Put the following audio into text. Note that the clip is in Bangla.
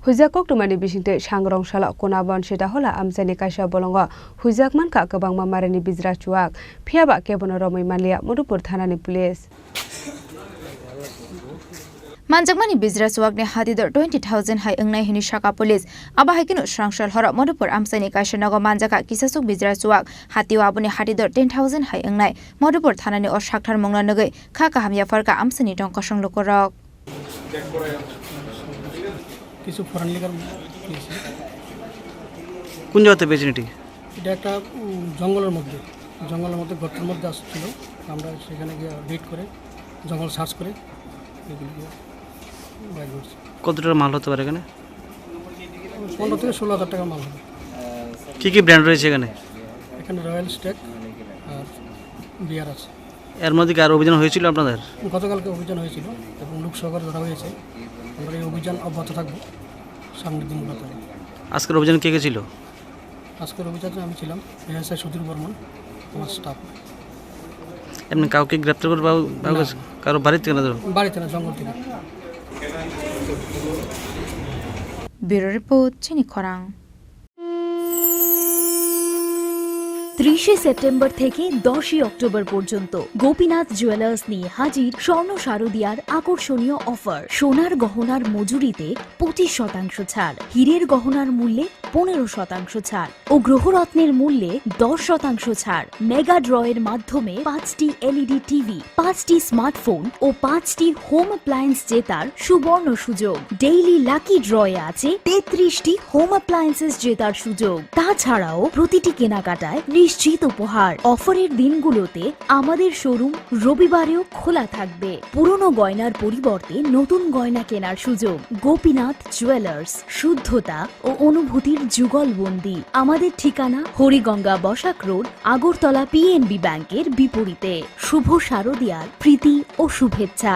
Hoijak tumani bisingte Sangronsgalo Konaban Sitahola Amchaini Kaisa Bolongo Hoijak Mankha Kwbangma Marini Bijra Chuwak phiaba kebono romoi manlia Modupur thanani police Manjakmani Bijra Chuwak ne hatidor 20,000 hai engnai hini shaka police aba haikinu srangshal hora Modupur Amchaini Kaisa nago manjaka kisasuk Bijra Chuwak hatiwa abuni hatidor 10,000 hai engnai Modupur thanani o shakthar mongna nagai kha kahamya farka Amchaini tongka songloko কিছু ফরেন লিগার কোন জায়গাতে পেয়েছেন এটি? এটা একটা জঙ্গলের মধ্যে গর্তের মধ্যে আসছিল। আমরা সেখানে গিয়ে রেড করে জঙ্গল সার্চ করে এগুলো বাইর করছি। কত টাকার মাল হতে পারে এখানে? 15 থেকে 16,000 টাকা মাল হবে। কি কি ব্র্যান্ড রয়েছে এখানে? এখানে রয়্যাল স্টেক আর বিয়ার আছে। এর মধ্যে কি আর অভিযান হয়েছিল আপনাদের? গতকালকে অভিযান হয়েছিল এবং লোক সহকারে ধরা হয়েছে। আমরা এই অভিযান অব্যাহত থাকবো সামনের দিনগুলোতে। আজকের অভিযান কে কে ছিল? আজকের অভিযানে আমি ছিলাম, এসআই সুধীর বর্মন, আমার স্টাফ। এমনি কাউকে গ্রেপ্তার করে কারো বাড়িতে বাড়িতে না, জঙ্গল থেকে। ব্যুরো রিপোর্ট চিনি খরাং। 30 সেপ্টেম্বর থেকে 10 অক্টোবর পর্যন্ত গোপীনাথ জুয়েলার্স নিয়ে হাজির স্বর্ণ শারদিয়ার আকর্ষণীয় অফার। সোনার গহনার মজুরিতে 25% ছাড়, হীরের গহনার মূল্যে 15% ছাড় ও গ্রহরত্নের মূল্যে 10% ছাড়। মেগা ড্রয়ের মাধ্যমে 5টি এলইডি টিভি, 5টি স্মার্টফোন ও 5টি হোম অ্যাপ্লায়েন্স জেতার সুবর্ণ সুযোগ। ডেইলি লাকি ড্রয়ে আছে 33টি হোম অ্যাপ্লায়েন্সেস জেতার সুযোগ। তাছাড়াও প্রতিটি কেনাকাটায় নিশ্চিত উপহার। অফারের দিনগুলোতে আমাদের শোরুম রবিবারেও খোলা থাকবে। পুরনো গয়নার পরিবর্তে নতুন গয়না কেনার সুযোগ। গোপীনাথ জুয়েলার্স, শুদ্ধতা ও অনুভূতির যুগলবন্দি। আমাদের ঠিকানা হরিগঙ্গা বসাক রোড, আগরতলা পিএনবি ব্যাংকের বিপরীতে। শুভ শারদিয়ার প্রীতি ও শুভেচ্ছা।